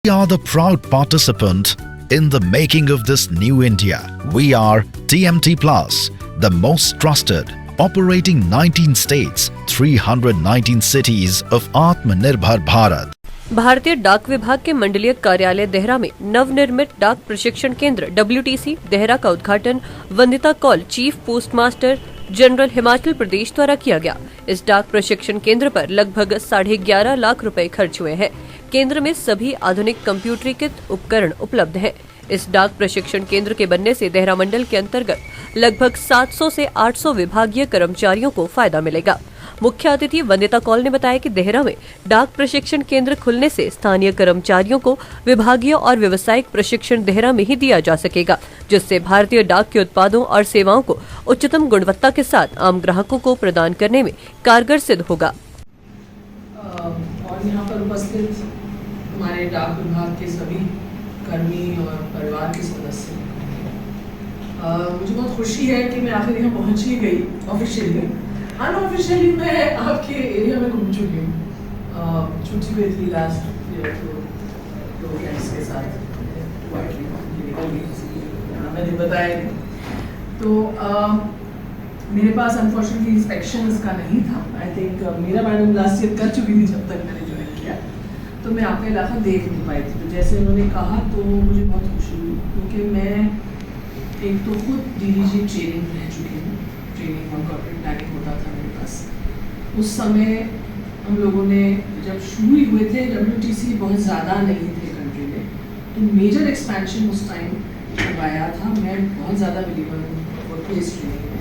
We are the proud participant in the making of this new India. We are TMT Plus, the most trusted, operating 19 states, 319 cities of Atmanirbhar Bharat. भारतीय डाक विभाग के मंडलीय कार्यालय देहरा में नवनिर्मित डाक प्रशिक्षण केंद्र WTC देहरा का उद्घाटन Vandita Kaul, chief postmaster general Himachal Pradesh द्वारा किया गया। इस डाक प्रशिक्षण केंद्र पर लगभग 11.5 लाख रुपए खर्च हुए हैं। केंद्र में सभी आधुनिक कंप्यूटरीकृत उपकरण उपलब्ध हैं। इस डाक प्रशिक्षण केंद्र के बनने से देहरा मंडल के अंतर्गत लगभग 700 से 800 विभागीय कर्मचारियों को फायदा मिलेगा। मुख्य अतिथि वंदिता कौल ने बताया कि देहरा में डाक प्रशिक्षण केंद्र खुलने से स्थानीय कर्मचारियों को विभागीय और व्यावसायिक प्रशिक्षण देहरा में ही दिया जा सकेगा, जिससे भारतीय डाक के उत्पादों और सेवाओं को उच्चतम गुणवत्ता के साथ आम ग्राहकों को प्रदान करने में कारगर सिद्ध होगा। और यहाँ पर उपस्थित हमारे डाक विभाग के सभी कर्मी और परिवार के सदस्य, मुझे बहुत खुशी है कि मैं आखिर यहाँ पहुँच ही गई। ऑफिशियली अनऑफिशियली मैं आपके एरिया में घूम चुकी हूँ। छुट्टी पे थी लास्ट ईयर, तो फ्रेंड्स के साथ निकल गई, मैंने बताया नहीं। तो मेरे पास अनफॉर्चुनेटली इंस्पेक्शन का नहीं था। आई थिंक मेरा मैडम लास्ट ईयर कर चुकी थी जब तक मैंने ज्वाइन किया, तो मैं आपका इलाका देख नहीं पाई थी। तो जैसे उन्होंने कहा तो मुझे बहुत खुशी हुई, क्योंकि मैं एक तो खुद DDG ट्रेनिंग रह चुकी हूँ। ट्रेनिंग और कॉर्पोरेट प्लानिंग होता था मेरे पास। उस समय हम लोगों ने जब शुरू ही हुए थे, WTC बहुत ज़्यादा नहीं थे कंट्री में, तो मेजर एक्सपेंशन उस टाइम करवाया था। मैं बहुत ज़्यादा बिलीवर हूँ वर्कप्लेस ट्रेनिंग में,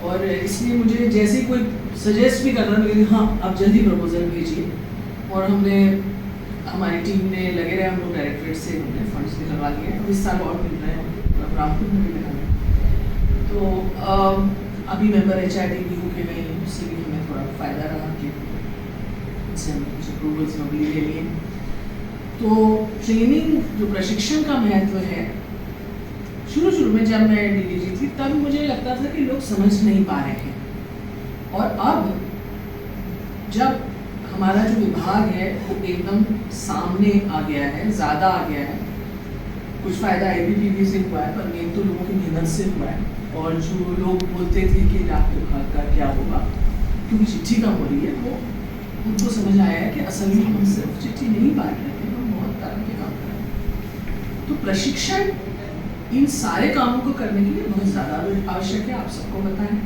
और इसलिए मुझे जैसे ही कोई सजेस्ट भी कर रहा था कि हाँ आप जल्दी प्रपोजल भेजिए, और हमने हमारी टीम ने लगे रहे, हम लोग डायरेक्टरेट से हमने फंड्स भी लगा लिए। अब इस साल और मिल रहे हैं, रामपुर में भी लगा। तो अभी मेंबर HRDPU के में, उससे भी हमें थोड़ा फ़ायदा रहा कि इससे हमने कुछ अप्रूवल्स भी ले लिए। तो ट्रेनिंग जो प्रशिक्षण का महत्व है, शुरू में जब मैं DDG थी तब मुझे लगता था कि लोग समझ नहीं पा रहे हैं, और अब जब हमारा जो विभाग है वो एकदम सामने आ गया है, ज़्यादा आ गया है। कुछ फ़ायदा ABPB से हुआ है, पर मेन तो लोगों की मेहनत से हुआ है। और जो लोग बोलते थे कि डाक विभाग का क्या होगा क्योंकि चिट्ठी कम हो रही है, वो उनको समझ आया है कि असल में हम सिर्फ चिट्ठी नहीं बांट रहे हैं, हम बहुत तरह के काम कर रहे हैं। तो प्रशिक्षण इन सारे कामों को करने के लिए बहुत ज़्यादा आवश्यक है। आप सबको पता है,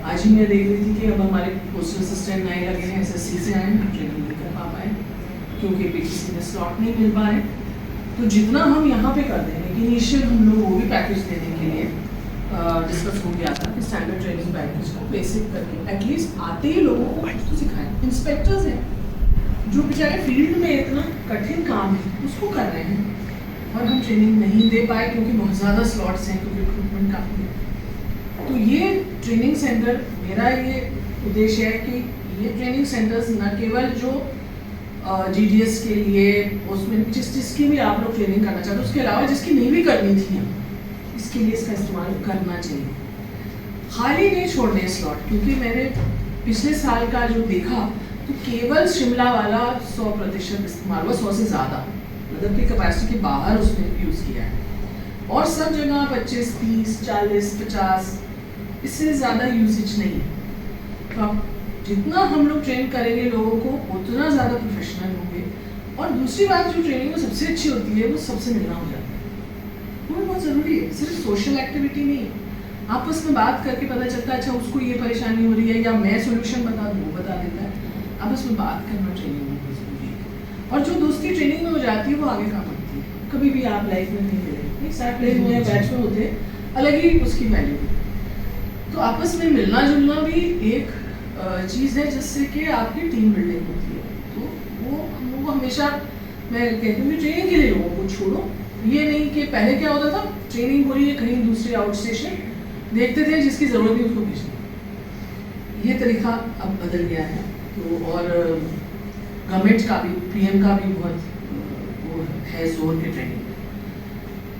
आज ही मैं देख रही थी कि अब हमारे पोस्टल असिस्टेंट नए लगे हैं, SSC से आए हैं, ट्रेनिंग नहीं कर पा पाए क्योंकि PTC में स्लॉट नहीं मिल पा रहे। तो जितना हम यहाँ पे कर दें, लेकिन इनिशियल हम लोग वो भी पैकेज देने के लिए डिस्कस हो गया था कि स्टैंडर्ड ट्रेनिंग पैकेज को बेसिक करके एटलीस्ट आते ही लोगों को कुछ तो सिखाएं। इंस्पेक्टर्स हैं जो बेचारे फील्ड में इतना कठिन काम है उसको कर रहे हैं, और हम ट्रेनिंग नहीं दे पाए क्योंकि बहुत ज़्यादा स्लॉट्स हैं, क्योंकि रिक्रूटमेंट काफ़ी है। तो ये ट्रेनिंग सेंटर, मेरा ये उद्देश्य है कि ये ट्रेनिंग सेंटर्स न केवल जो GDS के लिए उसमें जिसकी भी आप लोग ट्रेनिंग करना चाहते हो, उसके अलावा जिसकी नहीं भी करनी थी, इसके लिए इसका इस्तेमाल करना चाहिए। खाली नहीं छोड़ने स्लॉट, क्योंकि मैंने पिछले साल का जो देखा तो केवल शिमला वाला 100% इस्तेमाल हुआ, 100 से ज़्यादा, मतलब कि कैपेसिटी के बाहर उसने यूज़ किया है। और सब जगह 25, 30, 40, 50, इससे ज़्यादा यूजेज नहीं है। तो अब जितना हम लोग ट्रेन करेंगे लोगों को, उतना ज़्यादा प्रोफेशनल होंगे। और दूसरी बात जो ट्रेनिंग में सबसे अच्छी होती है, वो सबसे मिलना हो जाता है। वो बहुत ज़रूरी है, सिर्फ सोशल एक्टिविटी नहीं है। आपस में बात करके पता चलता है अच्छा उसको ये परेशानी हो रही है, या मैं सोल्यूशन बता दूँ वो बता देता है। आपस में बात करना ट्रेनिंग में बहुत ज़रूरी है, और जो दोस्ती ट्रेनिंग में हो जाती है वो आगे काम आती है। कभी भी आप लाइफ में नहीं मिले, एक साथ प्लेन में बैच में होते, अलग ही उसकी वैल्यू है। तो आपस में मिलना जुलना भी एक चीज़ है जिससे कि आपकी टीम बिल्डिंग होती है। तो वो हम लोग को हमेशा, मैं कहती हूँ कि ट्रेनिंग के लिए लोगों को छोड़ो। ये नहीं कि पहले क्या होता था, ट्रेनिंग हो रही है कहीं दूसरे आउट स्टेशन, देखते थे जिसकी ज़रूरत नहीं उसको भेजना। ये तरीका अब बदल गया है। तो और गवर्नमेंट का भी, PM का भी बहुत वो है जोर के ट्रेनिंग।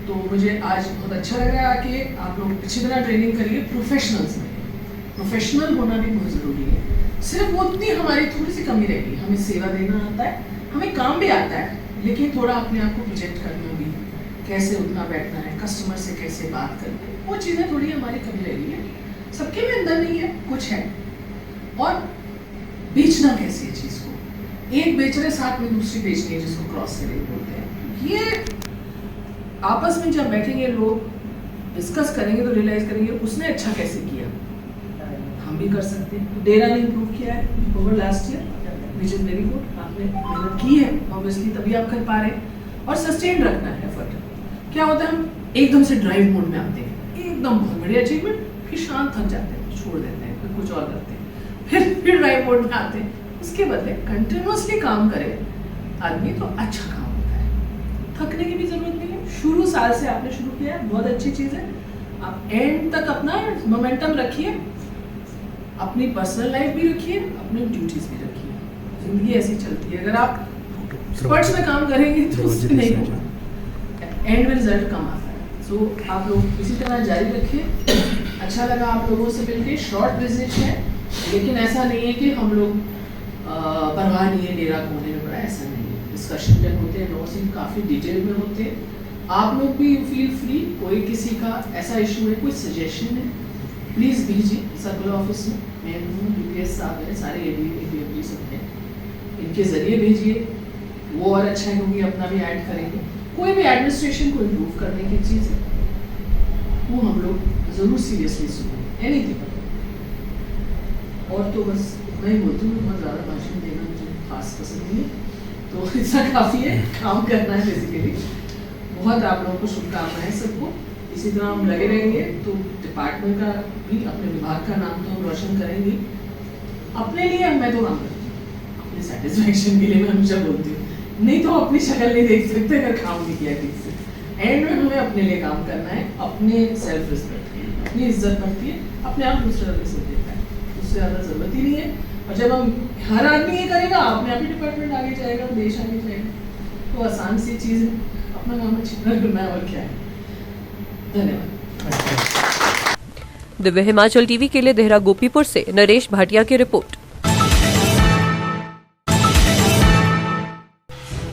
तो मुझे आज बहुत अच्छा लग रहा है कि आप लोग अच्छी तरह ट्रेनिंग करिए। प्रोफेशनल्स में प्रोफेशनल होना भी बहुत ज़रूरी है। सिर्फ वो उतनी हमारी थोड़ी सी कमी रहेगी, हमें सेवा देना आता है, हमें काम भी आता है, लेकिन थोड़ा अपने आप को प्रोजेक्ट करना भी, कैसे उठना बैठना है, कस्टमर से कैसे बात करनी है, वो चीज़ें थोड़ी हमारी कमी रह रही है। सबके में अंदर नहीं है, कुछ है। और बेचना कैसे है चीज़ को, एक बेच रहे साथ में दूसरी बेचनी है, जिसको क्रॉस सेलिंग बोलते हैं। ये आपस में जब बैठेंगे लोग डिस्कस करेंगे तो रियलाइज करेंगे उसने अच्छा कैसे किया, हम भी कर सकते हैं। डेरा ने इम्प्रूव किया है over last year, which is very good. आपने मेहनत की है ऑब्वियसली, तभी आप कर पा रहे हैं। और सस्टेन रखना है एफर्ट। क्या होता है, हम एकदम से ड्राइव मोड में आते हैं, एकदम बहुत बड़ी अचीवमेंट, फिर शांत थक जाते हैं, छोड़ देते हैं, फिर कुछ और करते हैं, फिर ड्राइव मोड में आते हैं। उसके बदले कंटिन्यूसली काम करे आदमी तो अच्छा काम होता है। थकने की भी जरूरत नहीं है। शुरू साल से आपने शुरू किया, बहुत अच्छी चीज़ है। आप एंड तक अपना मोमेंटम रखिए, अपनी पर्सनल लाइफ भी रखिए, अपनी ड्यूटीज भी रखिए। जिंदगी ऐसी चलती है, अगर आप स्पर्ट्स में काम करेंगे तो उससे नहीं होगा, एंड में रिजल्ट कम आता है। सो आप लोग इसी तरह जारी रखिए। अच्छा लगा आप लोगों से मिलकर। शॉर्ट विजिट है, लेकिन ऐसा नहीं है कि हम लोग परवाह नहीं है डेरा कोने में पड़ा, ऐसा नहीं है। डिस्कशन जब होते हैं नोट्स काफ़ी डिटेल में होते हैं। आप लोग भी फील फ्री, कोई किसी का ऐसा इशू है, कोई सजेशन है, प्लीज़ भेजिए सर्कुलर ऑफिस में। मैं हूँ, यूपीएस साहब हैं, सारे एबी सब हैं, इनके ज़रिए भेजिए, वो और अच्छा है क्योंकि अपना भी ऐड करेंगे। कोई भी एडमिनिस्ट्रेशन को इम्प्रूव करने की चीज़ है, वो हम लोग ज़रूर सीरियसली सुनें, एनीथिंग। और तो बस इतना ही बोलती हूँ, बहुत ज़्यादा भाषण देना मुझे खास पसंद नहीं है, तो इतना काफ़ी है। काम करना है बेसिकली। बहुत आप लोगों को शुभकामनाएं सबको। इसी तरह हम लगे रहेंगे तो डिपार्टमेंट का भी, अपने विभाग का नाम तो हम रोशन करेंगे। अपने लिए मैं तो काम करती हूँ, अपने सेटिस्फैक्शन के लिए मैं हमेशा बोलती हूँ, नहीं तो अपनी शक्ल नहीं देख सकते अगर काम नहीं किया ठीक से। एंड में हमें अपने लिए काम करना है, अपने सेल्फ रिस्पेक्ट, अपनी इज्जत बढ़ती है, अपने आप दूसरा इज्जत देता है, उससे ज़्यादा ज़रूरत ही नहीं है। और जब हम हर आदमी ये करेगा, अपने आप ही डिपार्टमेंट आगे जाएगा, देश आगे जाएगा। तो आसान सी चीज़ है, अपना काम अच्छी तरह करना है, और क्या है। धन्यवाद। दिव्य हिमाचल टीवी के लिए देहरा गोपीपुर से नरेश भाटिया की रिपोर्ट।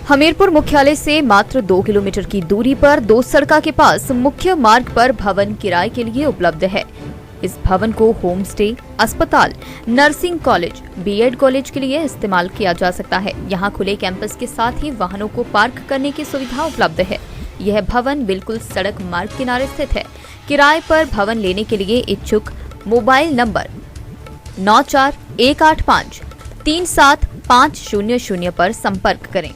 हमीरपुर मुख्यालय से मात्र 2 किलोमीटर की दूरी पर दोसड़का के पास मुख्य मार्ग पर भवन किराए के लिए उपलब्ध है। इस भवन को होम स्टे, अस्पताल, नर्सिंग कॉलेज, बीएड कॉलेज के लिए इस्तेमाल किया जा सकता है। यहाँ खुले कैंपस के साथ ही वाहनों को पार्क करने की सुविधा उपलब्ध है। यह भवन बिल्कुल सड़क मार्ग किनारे स्थित है। किराए पर भवन लेने के लिए इच्छुक मोबाइल नंबर 9418537500 पर संपर्क करें।